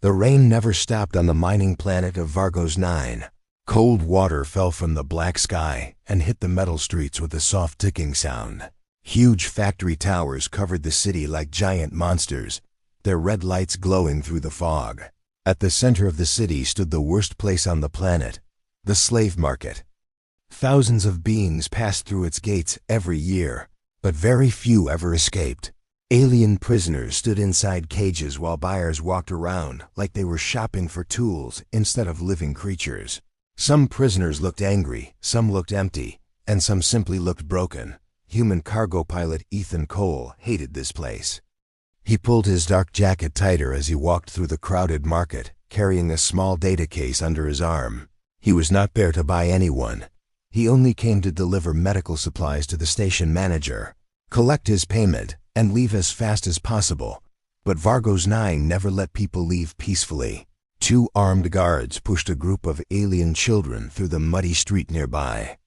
The rain never stopped on the mining planet of Vargos 9. Cold water fell from the black sky and hit the metal streets with a soft ticking sound. Huge factory towers covered the city like giant monsters, their red lights glowing through the fog. At the center of the city stood the worst place on the planet, the slave market. Thousands of beings passed through its gates every year, but very few ever escaped. Alien prisoners stood inside cages while buyers walked around like they were shopping for tools instead of living creatures. Some prisoners looked angry, some looked empty, and some simply looked broken. Human cargo pilot Ethan Cole hated this place. He pulled his dark jacket tighter as he walked through the crowded market, carrying a small data case under his arm. He was not there to buy anyone. He only came to deliver medical supplies to the station manager, collect his payment, and leave as fast as possible. But Vargos 9 never let people leave peacefully. 2 armed guards pushed a group of alien children through the muddy street nearby.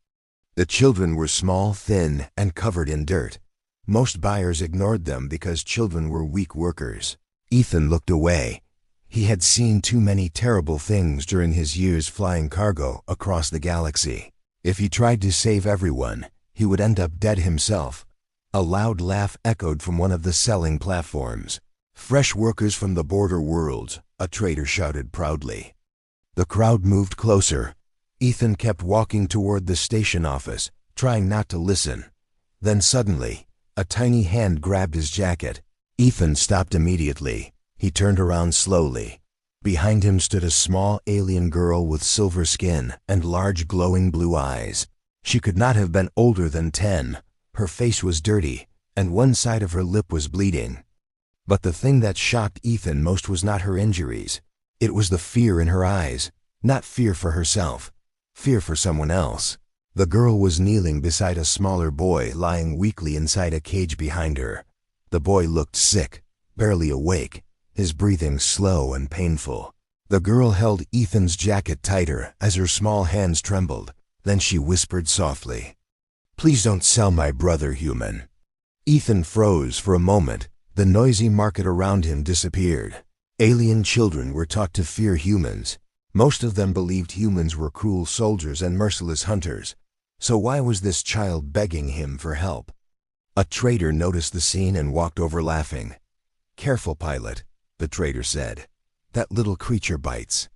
The children were small, thin, and covered in dirt. Most buyers ignored them because children were weak workers. Ethan looked away. He had seen too many terrible things during his years flying cargo across the galaxy. If he tried to save everyone, he would end up dead himself. A loud laugh echoed from one of the selling platforms. "Fresh workers from the border worlds," a trader shouted proudly. The crowd moved closer. Ethan kept walking toward the station office, trying not to listen. Then suddenly, a tiny hand grabbed his jacket. Ethan stopped immediately. He turned around slowly. Behind him stood a small alien girl with silver skin and large glowing blue eyes. She could not have been older than 10. Her face was dirty, and one side of her lip was bleeding. But the thing that shocked Ethan most was not her injuries. It was the fear in her eyes, not fear for herself, fear for someone else. The girl was kneeling beside a smaller boy lying weakly inside a cage behind her. The boy looked sick, barely awake, his breathing slow and painful. The girl held Ethan's jacket tighter as her small hands trembled. Then she whispered softly, "Please don't sell my brother, human." Ethan froze for a moment. The noisy market around him disappeared. Alien children were taught to fear humans. Most of them believed humans were cruel soldiers and merciless hunters. So why was this child begging him for help? A trader noticed the scene and walked over laughing. "Careful, pilot," the trader said. "That little creature bites."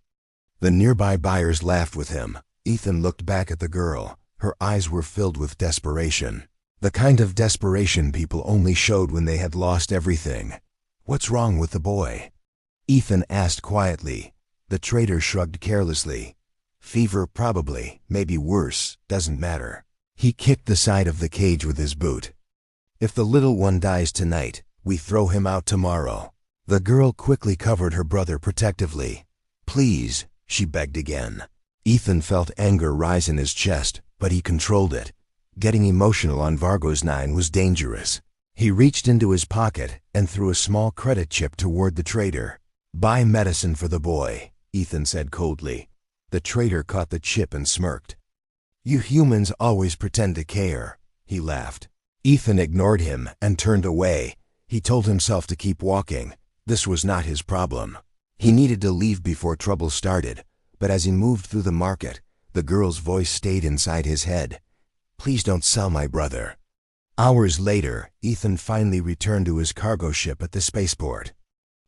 The nearby buyers laughed with him. Ethan looked back at the girl. Her eyes were filled with desperation. The kind of desperation people only showed when they had lost everything. "What's wrong with the boy?" Ethan asked quietly. The trader shrugged carelessly. "Fever probably, maybe worse, doesn't matter." He kicked the side of the cage with his boot. "If the little one dies tonight, we throw him out tomorrow." The girl quickly covered her brother protectively. "Please," she begged again. Ethan felt anger rise in his chest, but he controlled it. Getting emotional on Vargos 9 was dangerous. He reached into his pocket and threw a small credit chip toward the trader. "Buy medicine for the boy," Ethan said coldly. The trader caught the chip and smirked. "You humans always pretend to care," he laughed. Ethan ignored him and turned away. He told himself to keep walking. This was not his problem. He needed to leave before trouble started, but as he moved through the market, the girl's voice stayed inside his head. "Please don't sell my brother." Hours later, Ethan finally returned to his cargo ship at the spaceport.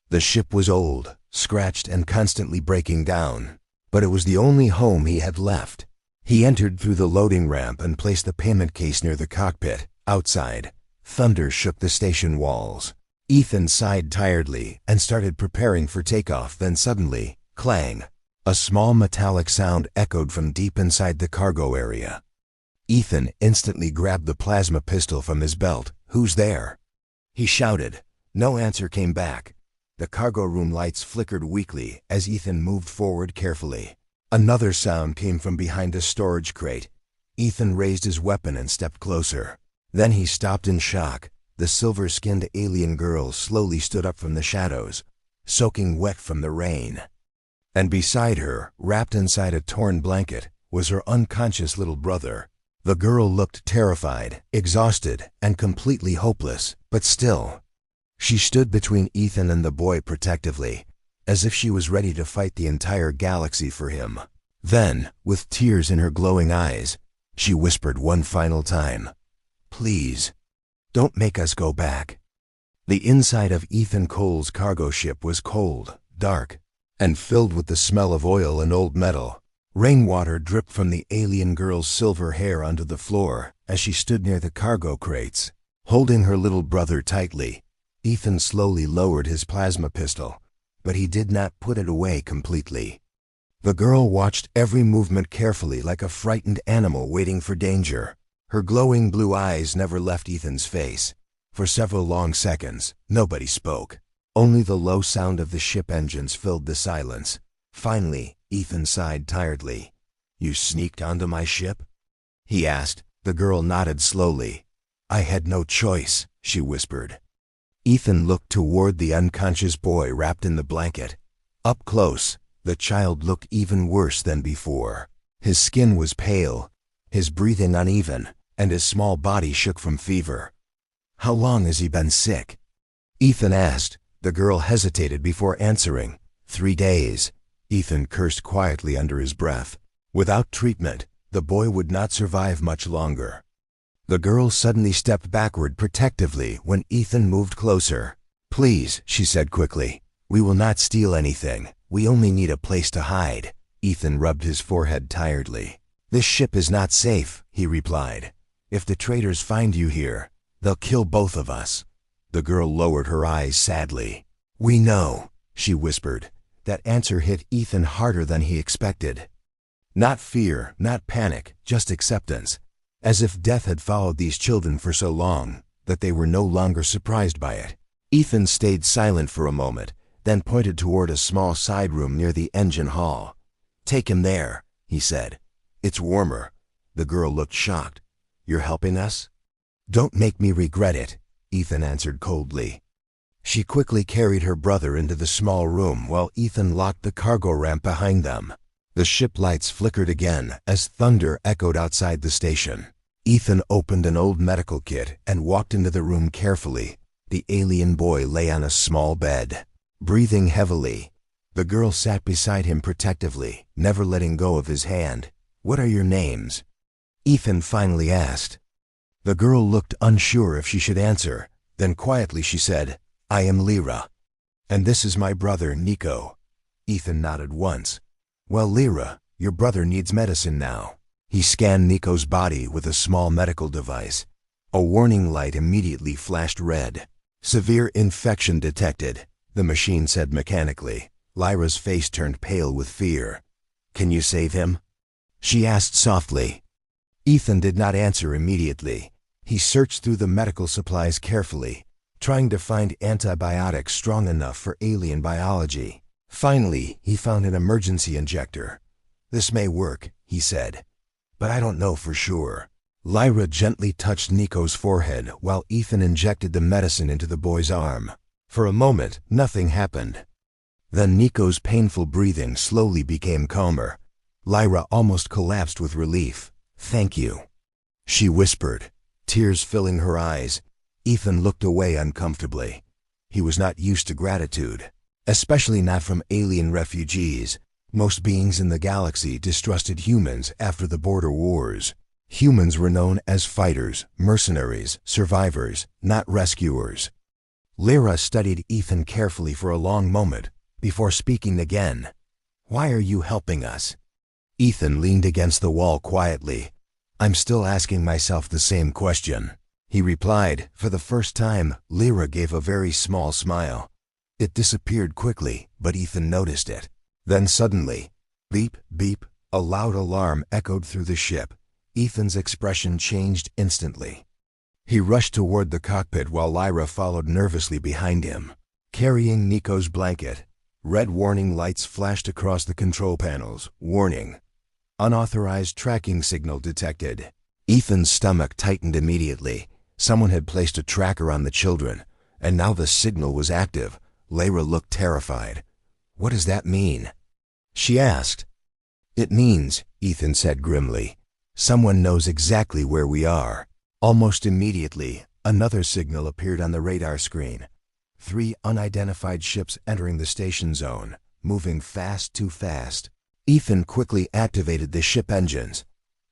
The ship was old, scratched, and constantly breaking down, but it was the only home he had left. He entered through the loading ramp and placed the payment case near the cockpit. Outside, thunder shook the station walls. Ethan sighed tiredly and started preparing for takeoff. Then suddenly, clang! A small metallic sound echoed from deep inside the cargo area. Ethan instantly grabbed the plasma pistol from his belt. "Who's there?" he shouted. No answer came back. The cargo room lights flickered weakly as Ethan moved forward carefully. Another sound came from behind a storage crate. Ethan raised his weapon and stepped closer. Then he stopped in shock. The silver-skinned alien girl slowly stood up from the shadows, soaking wet from the rain. And beside her, wrapped inside a torn blanket, was her unconscious little brother. The girl looked terrified, exhausted, and completely hopeless, but still. She stood between Ethan and the boy protectively, as if she was ready to fight the entire galaxy for him. Then, with tears in her glowing eyes, she whispered one final time, "Please, don't make us go back." The inside of Ethan Cole's cargo ship was cold, dark, and filled with the smell of oil and old metal. Rainwater dripped from the alien girl's silver hair onto the floor as she stood near the cargo crates. Holding her little brother tightly, Ethan slowly lowered his plasma pistol, but he did not put it away completely. The girl watched every movement carefully like a frightened animal waiting for danger. Her glowing blue eyes never left Ethan's face. For several long seconds, nobody spoke. Only the low sound of the ship engines filled the silence. Finally, Ethan sighed tiredly. "You sneaked onto my ship?" he asked. The girl nodded slowly. "I had no choice," she whispered. Ethan looked toward the unconscious boy wrapped in the blanket. Up close, the child looked even worse than before. His skin was pale, his breathing uneven, and his small body shook from fever. "How long has he been sick?" Ethan asked. The girl hesitated before answering. 3 days. Ethan cursed quietly under his breath. Without treatment, the boy would not survive much longer. The girl suddenly stepped backward protectively when Ethan moved closer. "Please," she said quickly, "we will not steal anything. We only need a place to hide." Ethan rubbed his forehead tiredly. "This ship is not safe," he replied. "If the traitors find you here, they'll kill both of us." The girl lowered her eyes sadly. "We know," she whispered. That answer hit Ethan harder than he expected. Not fear, not panic, just acceptance. As if death had followed these children for so long that they were no longer surprised by it. Ethan stayed silent for a moment, then pointed toward a small side room near the engine hall. "Take him there," he said. "It's warmer." The girl looked shocked. "You're helping us?" "Don't make me regret it," Ethan answered coldly. She quickly carried her brother into the small room while Ethan locked the cargo ramp behind them. The ship lights flickered again as thunder echoed outside the station. Ethan opened an old medical kit and walked into the room carefully. The alien boy lay on a small bed, breathing heavily. The girl sat beside him protectively, never letting go of his hand. "What are your names?" Ethan finally asked. The girl looked unsure if she should answer. Then quietly she said, "I am Lyra. And this is my brother, Nico." Ethan nodded once. "Well, Lyra, your brother needs medicine now." He scanned Nico's body with a small medical device. A warning light immediately flashed red. "Severe infection detected," the machine said mechanically. Lyra's face turned pale with fear. "Can you save him?" she asked softly. Ethan did not answer immediately. He searched through the medical supplies carefully, trying to find antibiotics strong enough for alien biology. Finally, he found an emergency injector. "This may work," he said, "but I don't know for sure." Lyra gently touched Nico's forehead while Ethan injected the medicine into the boy's arm. For a moment, nothing happened. Then Nico's painful breathing slowly became calmer. Lyra almost collapsed with relief. "Thank you," she whispered, tears filling her eyes. Ethan looked away uncomfortably. He was not used to gratitude, especially not from alien refugees. Most beings in the galaxy distrusted humans after the border wars. Humans were known as fighters, mercenaries, survivors, not rescuers. Lyra studied Ethan carefully for a long moment before speaking again. "Why are you helping us?" Ethan leaned against the wall quietly. "I'm still asking myself the same question," he replied. For the first time, Lyra gave a very small smile. It disappeared quickly, but Ethan noticed it. Then suddenly, beep, beep, a loud alarm echoed through the ship. Ethan's expression changed instantly. He rushed toward the cockpit while Lyra followed nervously behind him, carrying Nico's blanket. Red warning lights flashed across the control panels. "Warning. Unauthorized tracking signal detected." Ethan's stomach tightened immediately. Someone had placed a tracker on the children, and now the signal was active. Lyra looked terrified. "What does that mean?" she asked. "It means," Ethan said grimly, "someone knows exactly where we are." Almost immediately, another signal appeared on the radar screen. 3 unidentified ships entering the station zone, moving fast, too fast. Ethan quickly activated the ship engines.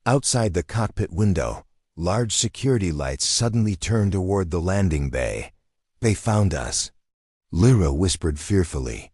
Outside the cockpit window, large security lights suddenly turned toward the landing bay. "They found us," Lyra whispered fearfully.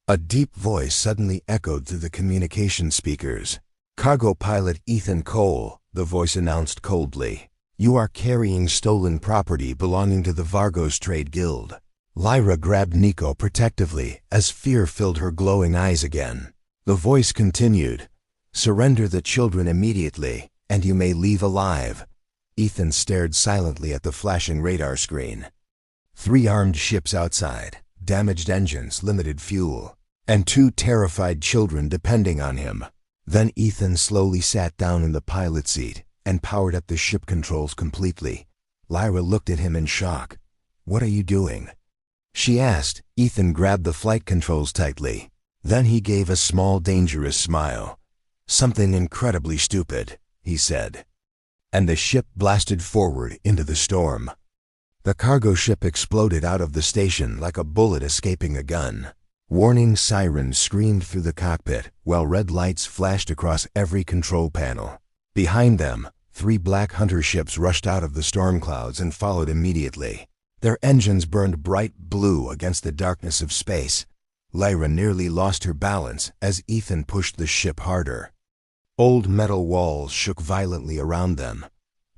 A deep voice suddenly echoed through the communication speakers. "Cargo pilot Ethan Cole," the voice announced coldly. "You are carrying stolen property belonging to the Vargos Trade Guild." Lyra grabbed Nico protectively as fear filled her glowing eyes again. The voice continued, "Surrender the children immediately, and you may leave alive." Ethan stared silently at the flashing radar screen. 3 armed ships outside, damaged engines, limited fuel, and 2 terrified children depending on him. Then Ethan slowly sat down in the pilot seat and powered up the ship controls completely. Lyra looked at him in shock. "What are you doing?" she asked. Ethan grabbed the flight controls tightly. Then he gave a small, dangerous smile. "Something incredibly stupid," he said. And the ship blasted forward into the storm. The cargo ship exploded out of the station like a bullet escaping a gun. Warning sirens screamed through the cockpit, while red lights flashed across every control panel. Behind them, 3 black hunter ships rushed out of the storm clouds and followed immediately. Their engines burned bright blue against the darkness of space. Lyra nearly lost her balance as Ethan pushed the ship harder. Old metal walls shook violently around them.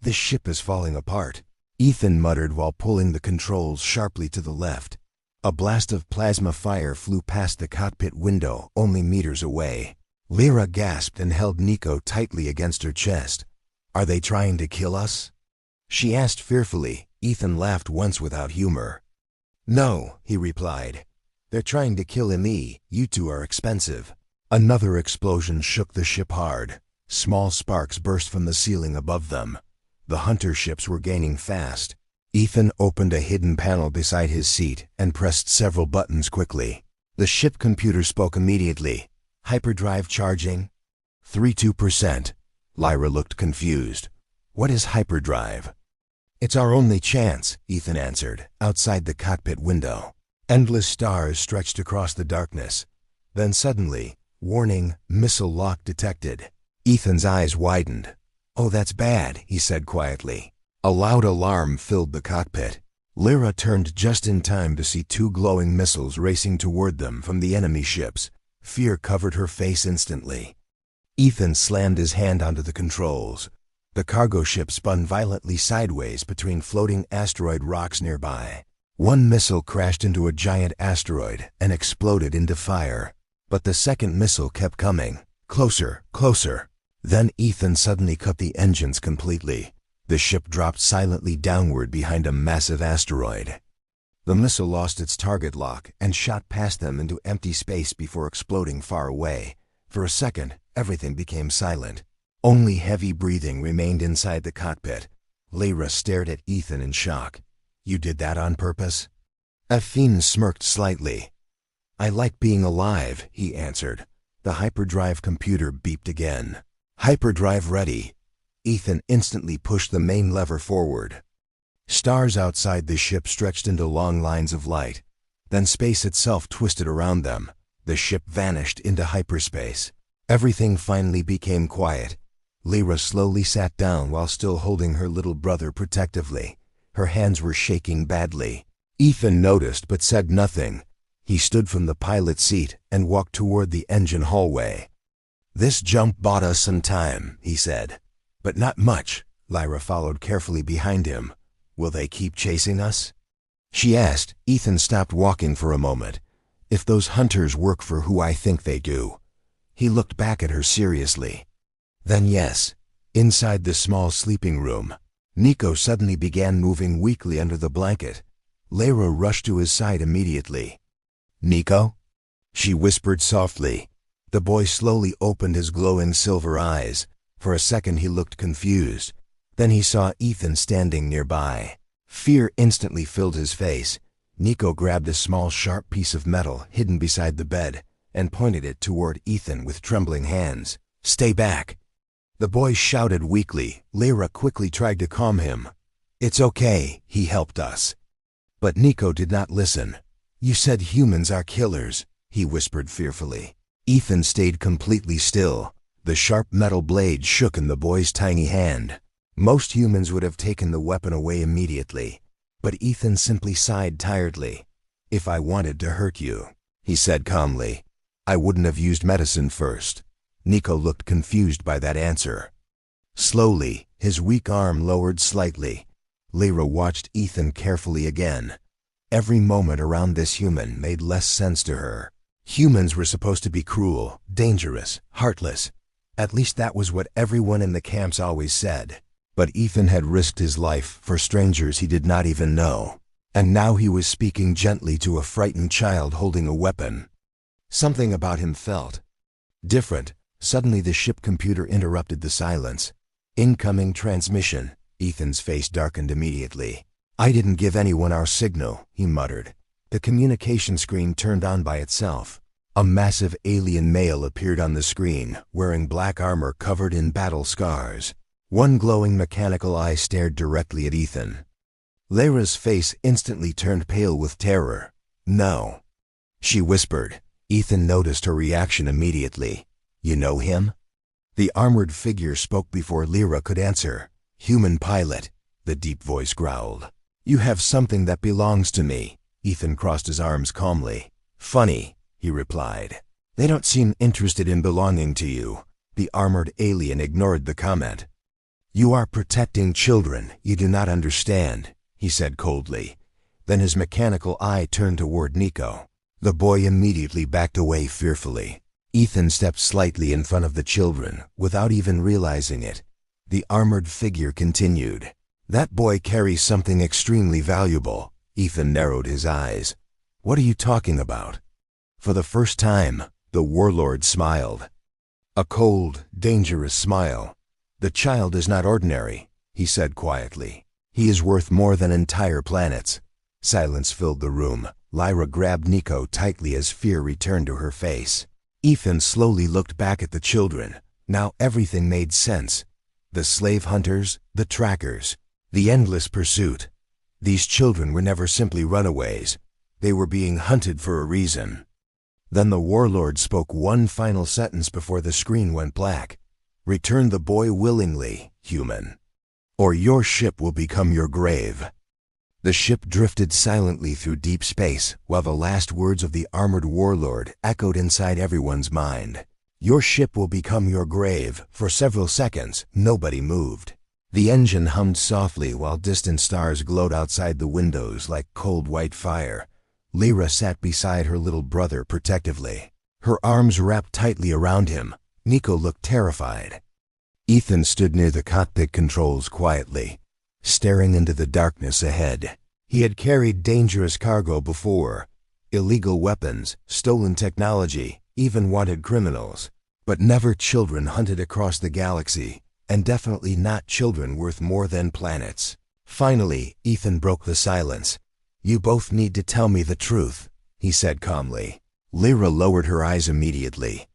"This ship is falling apart," Ethan muttered while pulling the controls sharply to the left. A blast of plasma fire flew past the cockpit window only meters away. Lyra gasped and held Nico tightly against her chest. "Are they trying to kill us?" she asked fearfully. Ethan laughed once without humor. "No," he replied. "They're trying to kill me. You two are expensive." Another explosion shook the ship hard. Small sparks burst from the ceiling above them. The hunter ships were gaining fast. Ethan opened a hidden panel beside his seat and pressed several buttons quickly. The ship computer spoke immediately. "Hyperdrive charging." 32%. Lyra looked confused. "What is hyperdrive?" "It's our only chance," Ethan answered, outside the cockpit window. Endless stars stretched across the darkness. Then suddenly, warning, missile lock detected. Ethan's eyes widened. "Oh, that's bad," he said quietly. A loud alarm filled the cockpit. Lyra turned just in time to see 2 glowing missiles racing toward them from the enemy ships. Fear covered her face instantly. Ethan slammed his hand onto the controls. The cargo ship spun violently sideways between floating asteroid rocks nearby. 1 missile crashed into a giant asteroid and exploded into fire. But the second missile kept coming. Closer, closer. Then Ethan suddenly cut the engines completely. The ship dropped silently downward behind a massive asteroid. The missile lost its target lock and shot past them into empty space before exploding far away. For a second, everything became silent. Only heavy breathing remained inside the cockpit. Lyra stared at Ethan in shock. "You did that on purpose?" Ethan smirked slightly. "I like being alive," he answered. The hyperdrive computer beeped again. "Hyperdrive ready." Ethan instantly pushed the main lever forward. Stars outside the ship stretched into long lines of light. Then space itself twisted around them. The ship vanished into hyperspace. Everything finally became quiet. Lyra slowly sat down while still holding her little brother protectively. Her hands were shaking badly. Ethan noticed but said nothing. He stood from the pilot's seat and walked toward the engine hallway. "This jump bought us some time," he said. "But not much." Lyra followed carefully behind him. "Will they keep chasing us?" she asked. Ethan stopped walking for a moment. "If those hunters work for who I think they do." He looked back at her seriously. "Then yes." Inside the small sleeping room, Nico suddenly began moving weakly under the blanket. Lyra rushed to his side immediately. "Nico?" she whispered softly. The boy slowly opened his glowing silver eyes. For a second he looked confused. Then he saw Ethan standing nearby. Fear instantly filled his face. Nico grabbed a small sharp piece of metal hidden beside the bed and pointed it toward Ethan with trembling hands. "Stay back." The boy shouted weakly. Lyra quickly tried to calm him. "It's okay, he helped us." But Nico did not listen. "You said humans are killers," he whispered fearfully. Ethan stayed completely still. The sharp metal blade shook in the boy's tiny hand. Most humans would have taken the weapon away immediately, but Ethan simply sighed tiredly. "If I wanted to hurt you," he said calmly, "I wouldn't have used medicine first." Nico looked confused by that answer. Slowly, his weak arm lowered slightly. Lyra watched Ethan carefully again. Every moment around this human made less sense to her. Humans were supposed to be cruel, dangerous, heartless. At least that was what everyone in the camps always said. But Ethan had risked his life for strangers he did not even know. And now he was speaking gently to a frightened child holding a weapon. Something about him felt different. Suddenly the ship computer interrupted the silence. "Incoming transmission." Ethan's face darkened immediately. "I didn't give anyone our signal," he muttered. The communication screen turned on by itself. A massive alien male appeared on the screen, wearing black armor covered in battle scars. One glowing mechanical eye stared directly at Ethan. Lyra's face instantly turned pale with terror. "No," she whispered. Ethan noticed her reaction immediately. "You know him?" The armored figure spoke before Lyra could answer. "Human pilot," the deep voice growled. "You have something that belongs to me." Ethan crossed his arms calmly. "Funny," he replied. "They don't seem interested in belonging to you." The armored alien ignored the comment. "You are protecting children. You do not understand," he said coldly. Then his mechanical eye turned toward Nico. The boy immediately backed away fearfully. Ethan stepped slightly in front of the children, without even realizing it. The armored figure continued. "That boy carries something extremely valuable." Ethan narrowed his eyes. "What are you talking about?" For the first time, the warlord smiled. A cold, dangerous smile. "The child is not ordinary," he said quietly. "He is worth more than entire planets." Silence filled the room. Lyra grabbed Nico tightly as fear returned to her face. Ethan slowly looked back at the children. Now everything made sense. The slave hunters, the trackers, the endless pursuit. These children were never simply runaways. They were being hunted for a reason. Then the warlord spoke one final sentence before the screen went black. "Return the boy willingly, human, or your ship will become your grave." The ship drifted silently through deep space, while the last words of the armored warlord echoed inside everyone's mind. "Your ship will become your grave." For several seconds, nobody moved. The engine hummed softly while distant stars glowed outside the windows like cold white fire. Lyra sat beside her little brother protectively, her arms wrapped tightly around him. Nico looked terrified. Ethan stood near the cockpit controls quietly, staring into the darkness ahead. He had carried dangerous cargo before, illegal weapons, stolen technology, even wanted criminals, but never children hunted across the galaxy, and definitely not children worth more than planets. Finally, Ethan broke the silence. "You both need to tell me the truth," he said calmly. Lyra lowered her eyes immediately.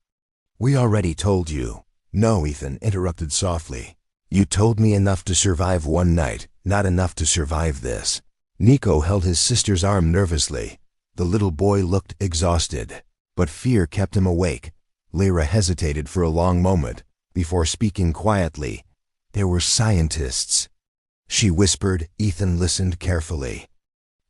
"We already told you." "No," Ethan interrupted softly. "You told me enough to survive one night, not enough to survive this." Nico held his sister's arm nervously. The little boy looked exhausted, but fear kept him awake. Lyra hesitated for a long moment before speaking quietly. "There were scientists," she whispered. Ethan listened carefully.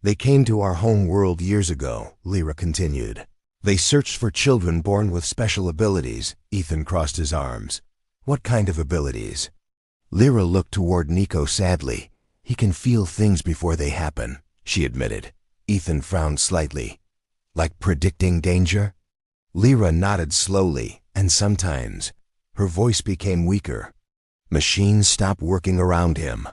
"They came to our home world years ago," Lyra continued. "They searched for children born with special abilities." Ethan crossed his arms. "What kind of abilities?" Lyra looked toward Nico sadly. "He can feel things before they happen," she admitted. Ethan frowned slightly. "Like predicting danger?" Lyra nodded slowly, and sometimes her voice became weaker. Machines stopped working around him.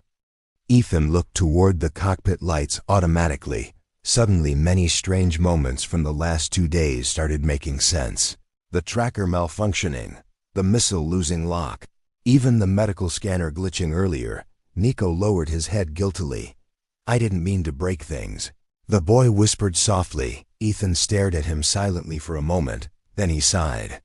Ethan looked toward the cockpit lights automatically. Suddenly, many strange moments from the last 2 days started making sense. The tracker malfunctioning, the missile losing lock, even the medical scanner glitching earlier. Nico lowered his head guiltily. "I didn't mean to break things." The boy whispered softly. Ethan stared at him silently for a moment, then he sighed.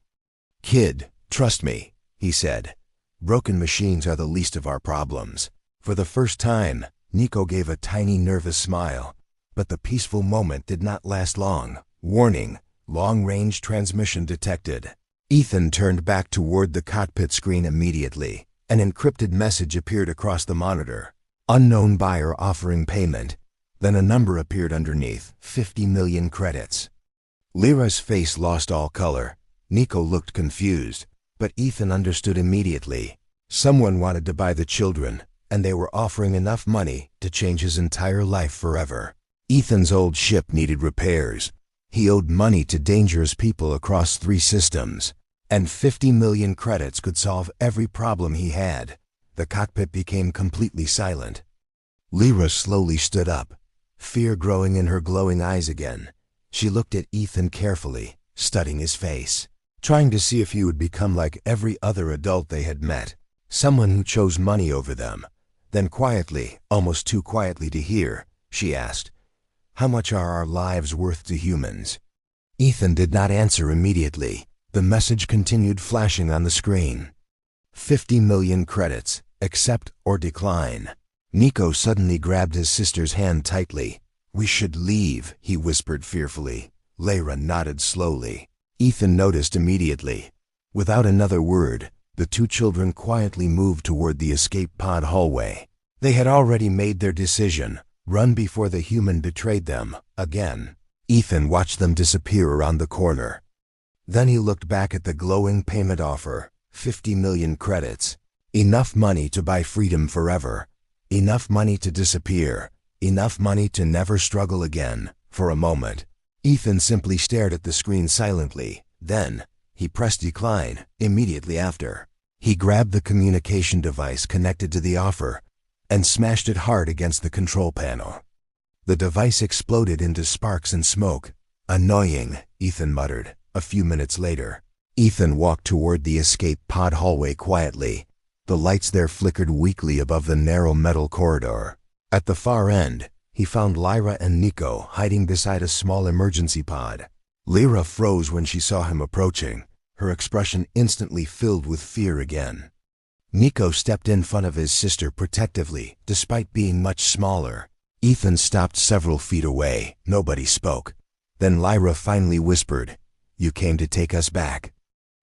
"Kid, trust me," he said. "Broken machines are the least of our problems." For the first time, Nico gave a tiny nervous smile. But the peaceful moment did not last long. Warning, long-range transmission detected. Ethan turned back toward the cockpit screen immediately. An encrypted message appeared across the monitor. Unknown buyer offering payment. Then a number appeared underneath, 50 million credits. Lyra's face lost all color. Nico looked confused, but Ethan understood immediately. Someone wanted to buy the children, and they were offering enough money to change his entire life forever. Ethan's old ship needed repairs. He owed money to dangerous people across 3 systems, and 50 million credits could solve every problem he had. The cockpit became completely silent. Lyra slowly stood up, fear growing in her glowing eyes again. She looked at Ethan carefully, studying his face, trying to see if he would become like every other adult they had met, someone who chose money over them. Then quietly, almost too quietly to hear, she asked, "How much are our lives worth to humans?" Ethan did not answer immediately. The message continued flashing on the screen. 50 million credits, accept or decline. Nico suddenly grabbed his sister's hand tightly. "We should leave," he whispered fearfully. Lyra nodded slowly. Ethan noticed immediately. Without another word, the 2 children quietly moved toward the escape pod hallway. They had already made their decision, run before the human betrayed them, again. Ethan watched them disappear around the corner. Then he looked back at the glowing payment offer, 50 million credits. Enough money to buy freedom forever. Enough money to disappear. Enough money to never struggle again. For a moment, Ethan simply stared at the screen silently. Then, he pressed decline. Immediately after, he grabbed the communication device connected to the offer and smashed it hard against the control panel. The device exploded into sparks and smoke. "Annoying," Ethan muttered. A few minutes later, Ethan walked toward the escape pod hallway quietly. The lights there flickered weakly above the narrow metal corridor. At the far end, he found Lyra and Nico hiding beside a small emergency pod. Lyra froze when she saw him approaching, her expression instantly filled with fear again. Nico stepped in front of his sister protectively, despite being much smaller. Ethan stopped several feet away. Nobody spoke. Then Lyra finally whispered, "You came to take us back."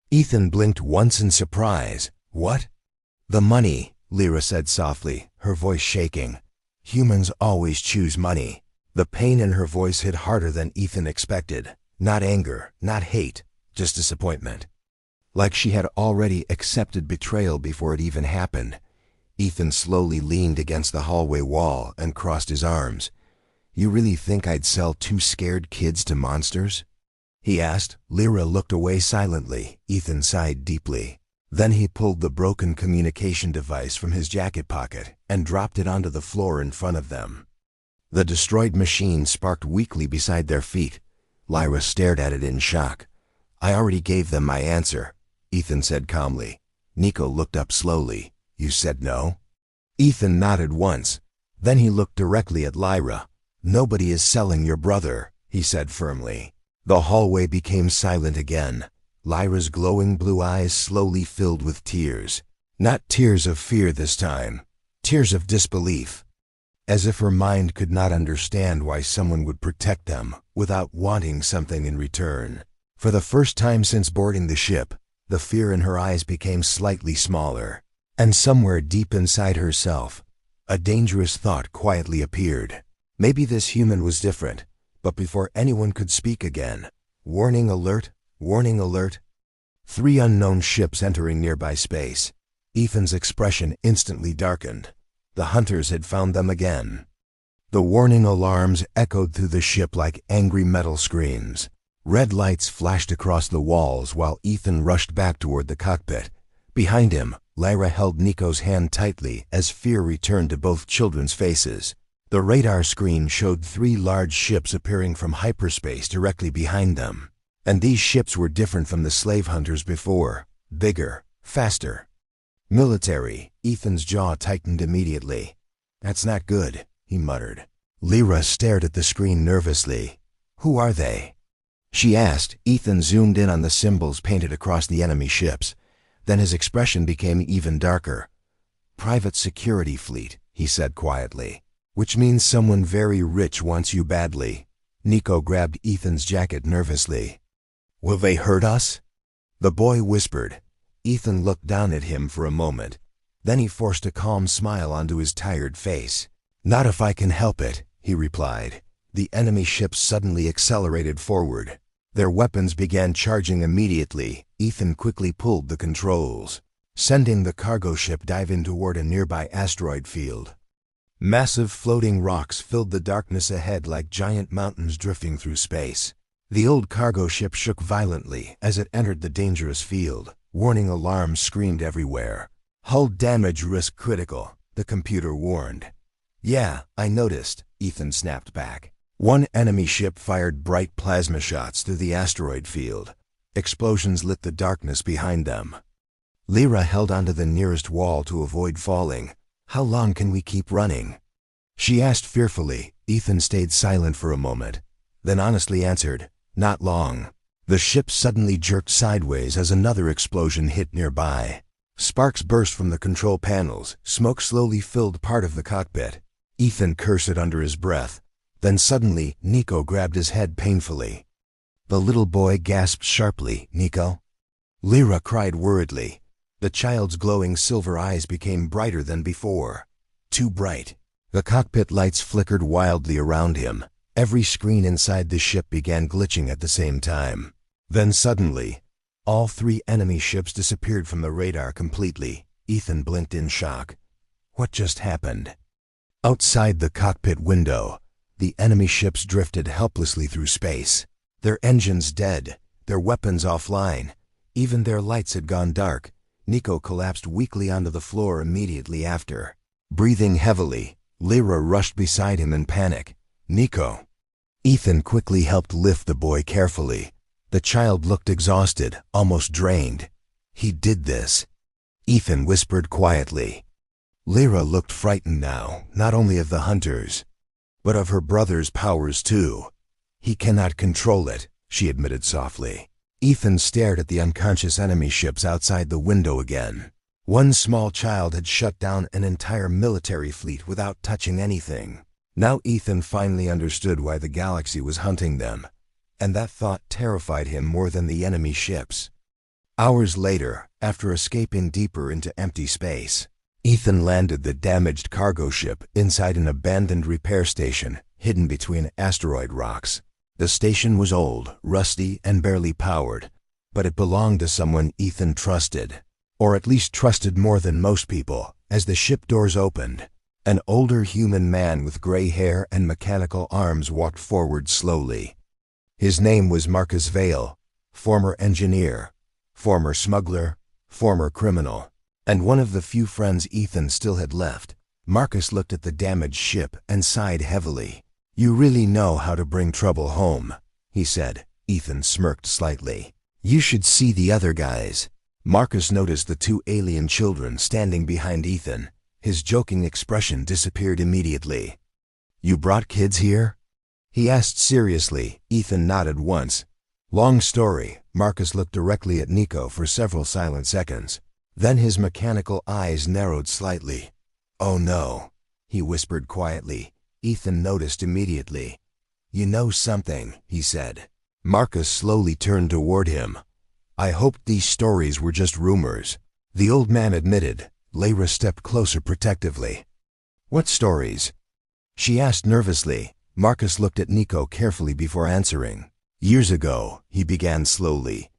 Ethan blinked once in surprise. "What?" "The money," Lyra said softly, her voice shaking. "Humans always choose money." The pain in her voice hit harder than Ethan expected. Not anger, not hate, just disappointment. Like she had already accepted betrayal before it even happened. Ethan slowly leaned against the hallway wall and crossed his arms. "You really think I'd sell 2 scared kids to monsters?" he asked. Lyra looked away silently. Ethan sighed deeply. Then he pulled the broken communication device from his jacket pocket and dropped it onto the floor in front of them. The destroyed machine sparked weakly beside their feet. Lyra stared at it in shock. "I already gave them my answer," Ethan said calmly. Nico looked up slowly. "You said no?" Ethan nodded once. Then he looked directly at Lyra. "Nobody is selling your brother," he said firmly. The hallway became silent again. Lyra's glowing blue eyes slowly filled with tears. Not tears of fear this time. Tears of disbelief. As if her mind could not understand why someone would protect them without wanting something in return. For the first time since boarding the ship, the fear in her eyes became slightly smaller. And somewhere deep inside herself, a dangerous thought quietly appeared. Maybe this human was different. But before anyone could speak again, warning alert, warning alert. 3 unknown ships entering nearby space. Ethan's expression instantly darkened. The hunters had found them again. The warning alarms echoed through the ship like angry metal screams. Red lights flashed across the walls while Ethan rushed back toward the cockpit. Behind him, Lyra held Nico's hand tightly as fear returned to both children's faces. The radar screen showed 3 large ships appearing from hyperspace directly behind them. And these ships were different from the slave hunters before. Bigger, faster. Military. Ethan's jaw tightened immediately. "That's not good," he muttered. Lyra stared at the screen nervously. "Who are they?" she asked. Ethan zoomed in on the symbols painted across the enemy ships. Then his expression became even darker. "Private security fleet," he said quietly. Which means someone very rich wants you badly. Nico grabbed Ethan's jacket nervously. Will they hurt us? The boy whispered. Ethan looked down at him for a moment. Then he forced a calm smile onto his tired face. Not if I can help it, he replied. The enemy ships suddenly accelerated forward. Their weapons began charging immediately. Ethan quickly pulled the controls, sending the cargo ship diving toward a nearby asteroid field. Massive floating rocks filled the darkness ahead like giant mountains drifting through space. The old cargo ship shook violently as it entered the dangerous field. Warning alarms screamed everywhere. Hull damage risk critical, the computer warned. Yeah, I noticed, Ethan snapped back. One enemy ship fired bright plasma shots through the asteroid field. Explosions lit the darkness behind them. Lyra held onto the nearest wall to avoid falling. How long can we keep running? She asked fearfully. Ethan stayed silent for a moment, then honestly answered, not long. The ship suddenly jerked sideways as another explosion hit nearby. Sparks burst from the control panels. Smoke slowly filled part of the cockpit. Ethan cursed under his breath. Then suddenly, Nico grabbed his head painfully. The little boy gasped sharply. Nico? Lyra cried worriedly. The child's glowing silver eyes became brighter than before. Too bright. The cockpit lights flickered wildly around him. Every screen inside the ship began glitching at the same time. Then suddenly, all three enemy ships disappeared from the radar completely. Ethan blinked in shock. What just happened? Outside the cockpit window, the enemy ships drifted helplessly through space. Their engines dead, their weapons offline. Even their lights had gone dark. Nico collapsed weakly onto the floor immediately after. Breathing heavily, Lyra rushed beside him in panic. Nico. Ethan quickly helped lift the boy carefully. The child looked exhausted, almost drained. He did this. Ethan whispered quietly. Lyra looked frightened now, not only of the hunters, but of her brother's powers too. He cannot control it, she admitted softly. Ethan stared at the unconscious enemy ships outside the window again. One small child had shut down an entire military fleet without touching anything. Now Ethan finally understood why the galaxy was hunting them, and that thought terrified him more than the enemy ships. Hours later, after escaping deeper into empty space, Ethan landed the damaged cargo ship inside an abandoned repair station hidden between asteroid rocks. The station was old, rusty, and barely powered, but it belonged to someone Ethan trusted, or at least trusted more than most people. As the ship doors opened, an older human man with gray hair and mechanical arms walked forward slowly. His name was Marcus Vale, former engineer, former smuggler, former criminal, and one of the few friends Ethan still had left. Marcus looked at the damaged ship and sighed heavily. You really know how to bring trouble home, he said. Ethan smirked slightly. You should see the other guys. Marcus noticed the two alien children standing behind Ethan. His joking expression disappeared immediately. You brought kids here? He asked seriously. Ethan nodded once. Long story. Marcus looked directly at Nico for several silent seconds. Then his mechanical eyes narrowed slightly. Oh no, he whispered quietly. Ethan noticed immediately. You know something, he said. Marcus slowly turned toward him. I hoped these stories were just rumors, the old man admitted. Lyra stepped closer protectively. What stories? She asked nervously. Marcus looked at Nico carefully before answering. Years ago, he began slowly.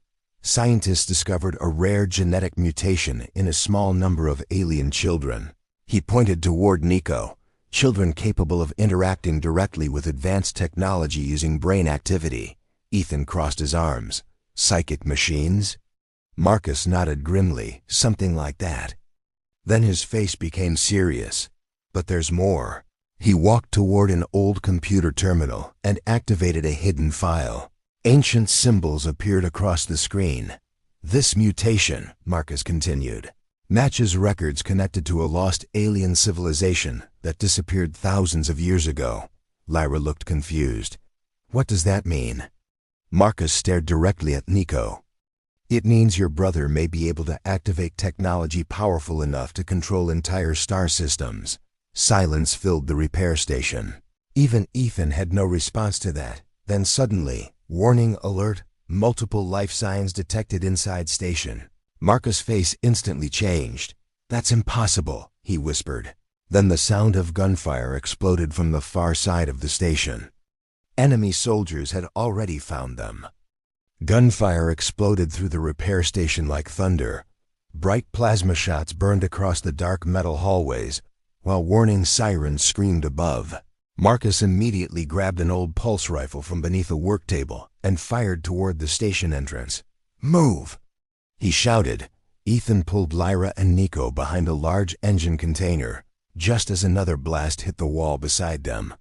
Scientists discovered a rare genetic mutation in a small number of alien children. He pointed toward Nico. Children capable of interacting directly with advanced technology using brain activity. Ethan crossed his arms. Psychic machines? Marcus nodded grimly. Something like that. Then his face became serious. But there's more. He walked toward an old computer terminal and activated a hidden file. Ancient symbols appeared across the screen. This mutation, Marcus continued, matches records connected to a lost alien civilization that disappeared thousands of years ago. Lyra looked confused. What does that mean? Marcus stared directly at Nico. It means your brother may be able to activate technology powerful enough to control entire star systems. Silence filled the repair station. Even Ethan had no response to that. Then suddenly, warning alert, multiple life signs detected inside station. Marcus' face instantly changed. "That's impossible," he whispered. Then the sound of gunfire exploded from the far side of the station. Enemy soldiers had already found them. Gunfire exploded through the repair station like thunder. Bright plasma shots burned across the dark metal hallways, while warning sirens screamed above. Marcus immediately grabbed an old pulse rifle from beneath a work table and fired toward the station entrance. "Move!" he shouted. Ethan pulled Lyra and Nico behind a large engine container, just as another blast hit the wall beside them.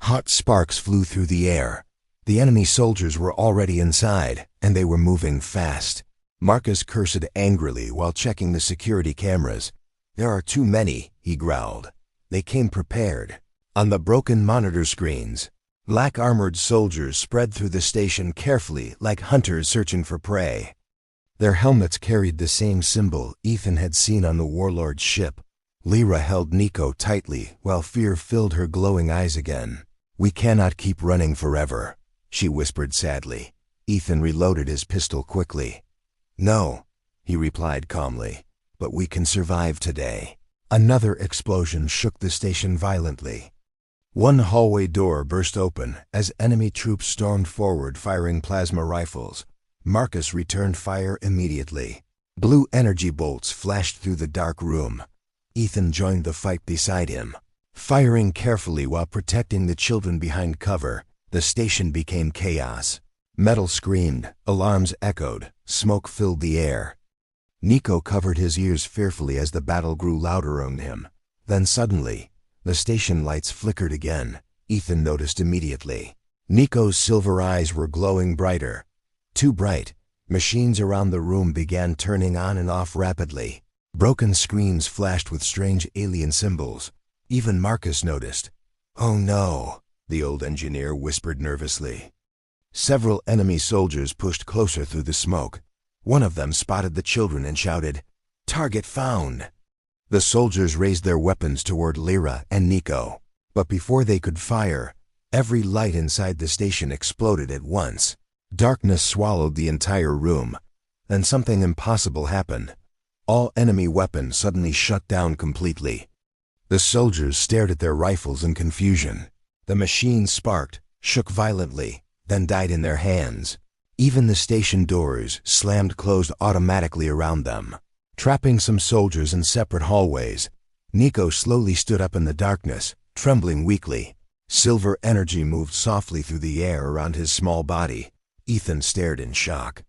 Hot sparks flew through the air. The enemy soldiers were already inside, and they were moving fast. Marcus cursed angrily while checking the security cameras. "There are too many," he growled. They came prepared. On the broken monitor screens, black armored soldiers spread through the station carefully like hunters searching for prey. Their helmets carried the same symbol Ethan had seen on the warlord's ship. Lyra held Nico tightly while fear filled her glowing eyes again. "We cannot keep running forever," she whispered sadly. Ethan reloaded his pistol quickly. "No," he replied calmly, "but we can survive today." Another explosion shook the station violently. One hallway door burst open as enemy troops stormed forward firing plasma rifles. Marcus returned fire immediately. Blue energy bolts flashed through the dark room. Ethan joined the fight beside him. Firing carefully while protecting the children behind cover, the station became chaos. Metal screamed, alarms echoed, smoke filled the air. Nico covered his ears fearfully as the battle grew louder around him. Then suddenly, the station lights flickered again. Ethan noticed immediately. Nico's silver eyes were glowing brighter. Too bright. Machines around the room began turning on and off rapidly. Broken screens flashed with strange alien symbols. Even Marcus noticed. "Oh no," the old engineer whispered nervously. Several enemy soldiers pushed closer through the smoke. One of them spotted the children and shouted, "Target found!" The soldiers raised their weapons toward Lyra and Nico. But before they could fire, every light inside the station exploded at once. Darkness swallowed the entire room. Then something impossible happened. All enemy weapons suddenly shut down completely. The soldiers stared at their rifles in confusion. The machines sparked, shook violently, then died in their hands. Even the station doors slammed closed automatically around them, trapping some soldiers in separate hallways. Nico slowly stood up in the darkness, trembling weakly. Silver energy moved softly through the air around his small body. Ethan stared in shock.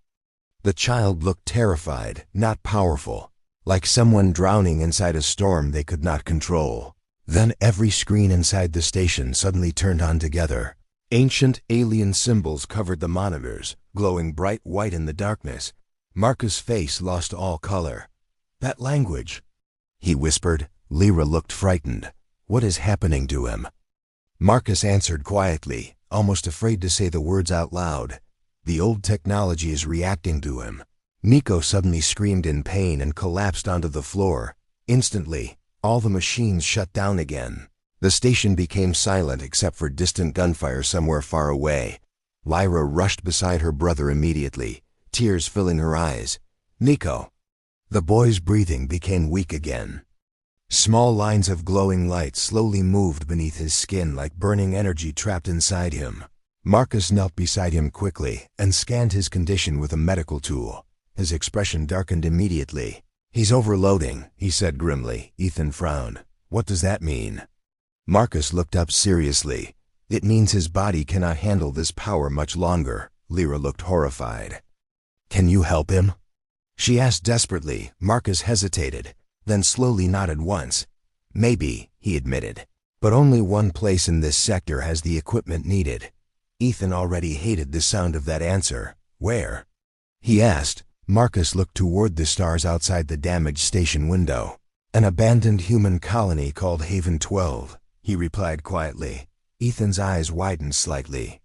The child looked terrified, not powerful, like someone drowning inside a storm they could not control. Then every screen inside the station suddenly turned on together. Ancient alien symbols covered the monitors, glowing bright white in the darkness. Marcus' face lost all color. "That language," he whispered. Lyra looked frightened. "What is happening to him?" Marcus answered quietly, almost afraid to say the words out loud. "The old technology is reacting to him." Nico suddenly screamed in pain and collapsed onto the floor. Instantly, all the machines shut down again. The station became silent except for distant gunfire somewhere far away. Lyra rushed beside her brother immediately, tears filling her eyes. "Nico!" The boy's breathing became weak again. Small lines of glowing light slowly moved beneath his skin like burning energy trapped inside him. Marcus knelt beside him quickly and scanned his condition with a medical tool. His expression darkened immediately. "He's overloading," he said grimly. Ethan frowned. "What does that mean?" Marcus looked up seriously. "It means his body cannot handle this power much longer." Lyra looked horrified. "Can you help him?" she asked desperately. Marcus hesitated, then slowly nodded once. "Maybe," he admitted. "But only one place in this sector has the equipment needed." Ethan already hated the sound of that answer. "Where?" he asked. Marcus looked toward the stars outside the damaged station window. "An abandoned human colony called Haven 12, he replied quietly. Ethan's eyes widened slightly.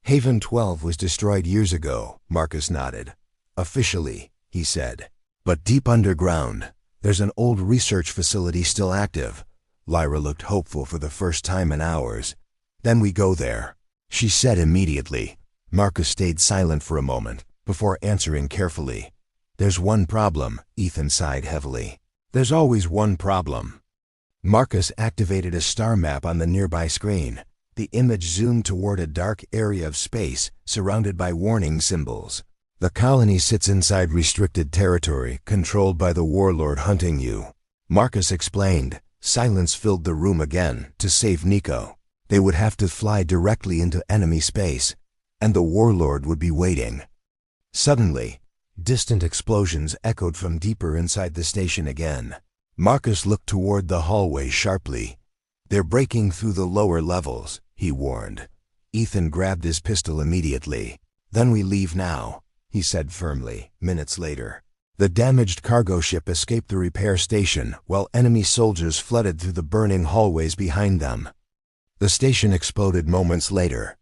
"Haven 12 was destroyed years ago," Marcus nodded. "Officially," he said. "But deep underground, there's an old research facility still active. Lyra looked hopeful for the first time in hours. Then we go there, she said immediately. Marcus stayed silent for a moment, before answering carefully. There's one problem, Ethan sighed heavily. There's always one problem. Marcus activated a star map on the nearby screen. The image zoomed toward a dark area of space, surrounded by warning symbols. The colony sits inside restricted territory, controlled by the warlord hunting you. Marcus explained. Silence filled the room again. To save Nico, they would have to fly directly into enemy space, and the warlord would be waiting. Suddenly, distant explosions echoed from deeper inside the station again. Marcus looked toward the hallway sharply. They're breaking through the lower levels, he warned. Ethan grabbed his pistol immediately. Then we leave now, he said firmly. Minutes later, the damaged cargo ship escaped the repair station while enemy soldiers flooded through the burning hallways behind them. The station exploded moments later,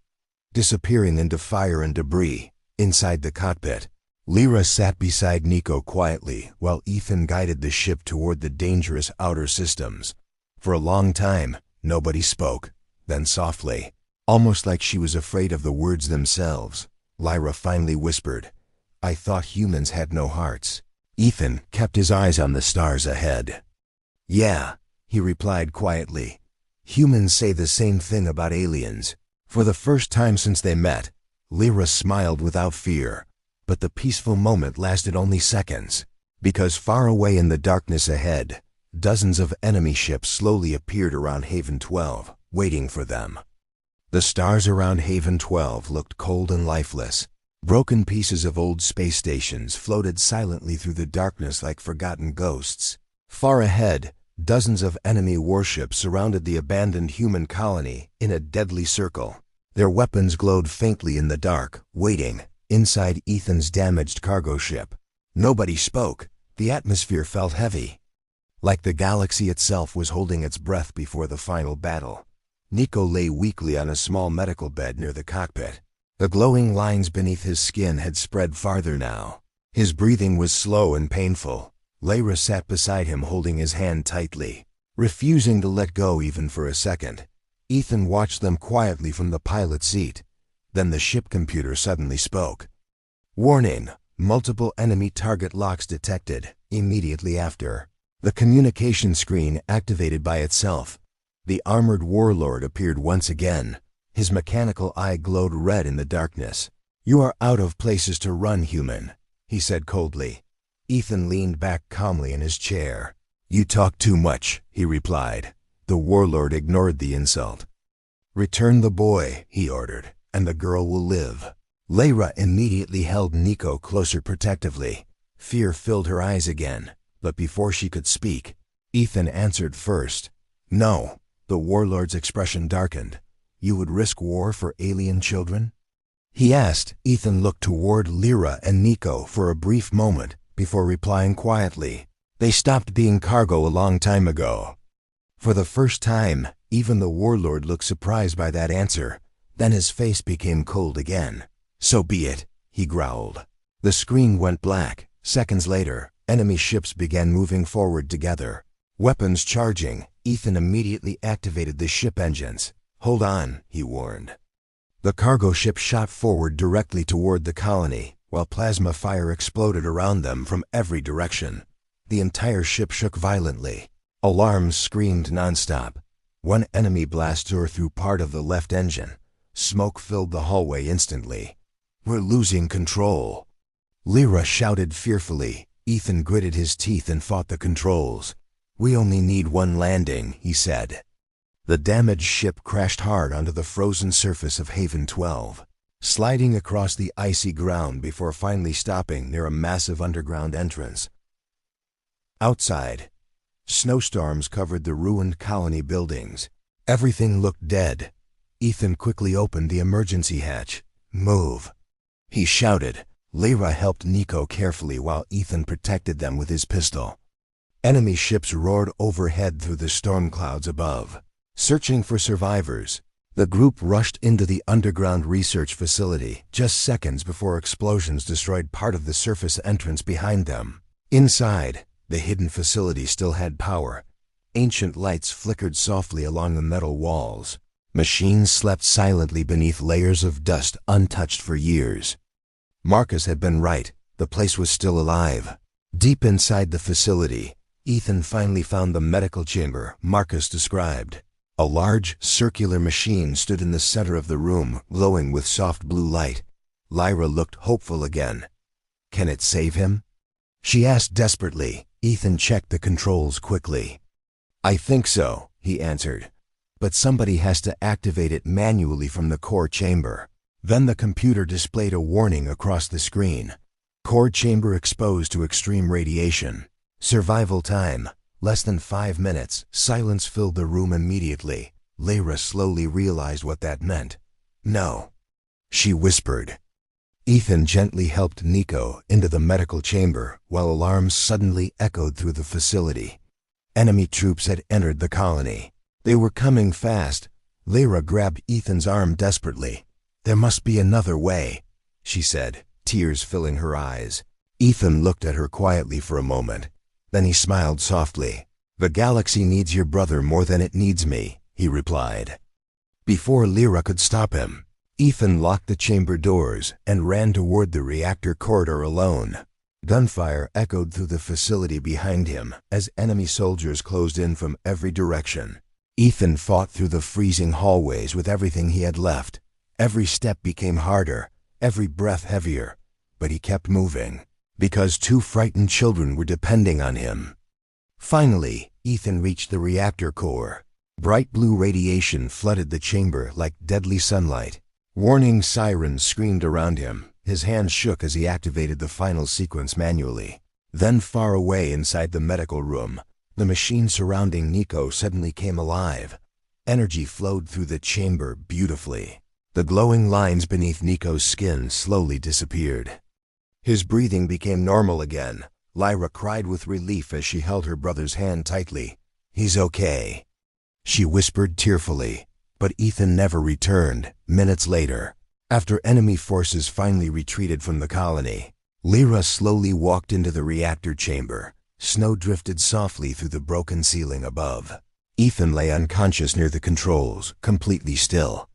disappearing into fire and debris. Inside the cockpit, Lyra sat beside Nico quietly while Ethan guided the ship toward the dangerous outer systems. For a long time, nobody spoke. Then softly, almost like she was afraid of the words themselves, Lyra finally whispered, "I thought humans had no hearts." Ethan kept his eyes on the stars ahead. "Yeah," he replied quietly. "Humans say the same thing about aliens." For the first time since they met, Lyra smiled without fear. But the peaceful moment lasted only seconds, because far away in the darkness ahead, dozens of enemy ships slowly appeared around Haven 12, waiting for them. The stars around Haven 12 looked cold and lifeless. Broken pieces of old space stations floated silently through the darkness like forgotten ghosts. Far ahead, dozens of enemy warships surrounded the abandoned human colony in a deadly circle. Their weapons glowed faintly in the dark, waiting inside Ethan's damaged cargo ship. Nobody spoke. The atmosphere felt heavy, like the galaxy itself was holding its breath before the final battle. Nico lay weakly on a small medical bed near the cockpit. The glowing lines beneath his skin had spread farther now. His breathing was slow and painful. Lyra sat beside him holding his hand tightly, refusing to let go even for a second. Ethan watched them quietly from the pilot's seat. Then the ship computer suddenly spoke. "Warning, multiple enemy target locks detected." Immediately after, the communication screen activated by itself. The armored warlord appeared once again. His mechanical eye glowed red in the darkness. "You are out of places to run, human," he said coldly. Ethan leaned back calmly in his chair. "You talk too much," he replied. The warlord ignored the insult. "Return the boy," he ordered, "and the girl will live." Lyra immediately held Nico closer protectively. Fear filled her eyes again, but before she could speak, Ethan answered first. "No." The warlord's expression darkened. "You would risk war for alien children?" he asked. Ethan looked toward Lyra and Nico for a brief moment before replying quietly. "They stopped being cargo a long time ago." For the first time, even the warlord looked surprised by that answer. Then his face became cold again. "So be it," he growled. The screen went black. Seconds later, enemy ships began moving forward together. Weapons charging, Ethan immediately activated the ship engines. "Hold on," he warned. The cargo ship shot forward directly toward the colony, while plasma fire exploded around them from every direction. The entire ship shook violently. Alarms screamed nonstop. One enemy blast tore through part of the left engine. Smoke filled the hallway instantly. "We're losing control," Lyra shouted fearfully. Ethan gritted his teeth and fought the controls. "We only need one landing," he said. The damaged ship crashed hard onto the frozen surface of Haven 12, sliding across the icy ground before finally stopping near a massive underground entrance. Outside, snowstorms covered the ruined colony buildings. Everything looked dead. Ethan quickly opened the emergency hatch. "Move," he shouted. Lyra helped Nico carefully while Ethan protected them with his pistol. Enemy ships roared overhead through the storm clouds above. Searching for survivors, the group rushed into the underground research facility just seconds before explosions destroyed part of the surface entrance behind them. Inside, the hidden facility still had power, Ancient lights flickered softly along the metal walls. Machines slept silently beneath layers of dust untouched for years. Marcus had been right. The place was still alive. Deep inside the facility, Ethan finally found the medical chamber Marcus described. A large, circular machine stood in the center of the room, glowing with soft blue light. Lyra looked hopeful again. "Can it save him?" she asked desperately. Ethan checked the controls quickly. "I think so," he answered. "But somebody has to activate it manually from the core chamber." Then the computer displayed a warning across the screen. "Core chamber exposed to extreme radiation. Survival time, less than 5 minutes." Silence filled the room immediately. Lyra slowly realized what that meant. "No," she whispered. Ethan gently helped Nico into the medical chamber while alarms suddenly echoed through the facility. Enemy troops had entered the colony. They were coming fast. Lyra grabbed Ethan's arm desperately. "There must be another way," she said, tears filling her eyes. Ethan looked at her quietly for a moment. Then he smiled softly. "The galaxy needs your brother more than it needs me," he replied. Before Lyra could stop him, Ethan locked the chamber doors and ran toward the reactor corridor alone. Gunfire echoed through the facility behind him as enemy soldiers closed in from every direction. Ethan fought through the freezing hallways with everything he had left. Every step became harder, every breath heavier, but he kept moving, because 2 frightened children were depending on him. Finally, Ethan reached the reactor core. Bright blue radiation flooded the chamber like deadly sunlight. Warning sirens screamed around him. His hands shook as he activated the final sequence manually. Then far away inside the medical room, the machine surrounding Nico suddenly came alive. Energy flowed through the chamber beautifully. The glowing lines beneath Nico's skin slowly disappeared. His breathing became normal again. Lyra cried with relief as she held her brother's hand tightly. "He's okay," she whispered tearfully. But Ethan never returned. Minutes later, after enemy forces finally retreated from the colony, Lyra slowly walked into the reactor chamber. Snow drifted softly through the broken ceiling above. Ethan lay unconscious near the controls, completely still.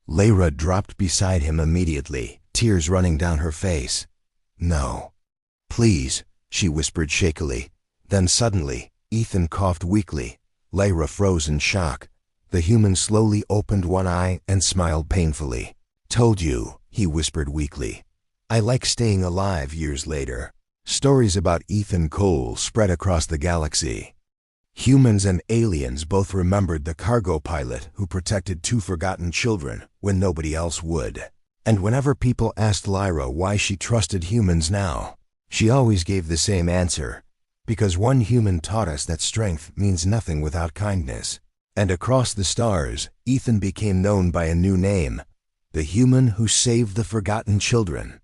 Lyra dropped beside him immediately, tears running down her face. "No, please," she whispered shakily. Then suddenly, Ethan coughed weakly. Lyra froze in shock. The human slowly opened one eye and smiled painfully. "Told you," he whispered weakly. "I like staying alive." Years later, stories about Ethan Cole spread across the galaxy. Humans and aliens both remembered the cargo pilot who protected 2 forgotten children when nobody else would. And whenever people asked Lyra why she trusted humans now, she always gave the same answer: because one human taught us that strength means nothing without kindness. And across the stars, Ethan became known by a new name: the human who saved the forgotten children.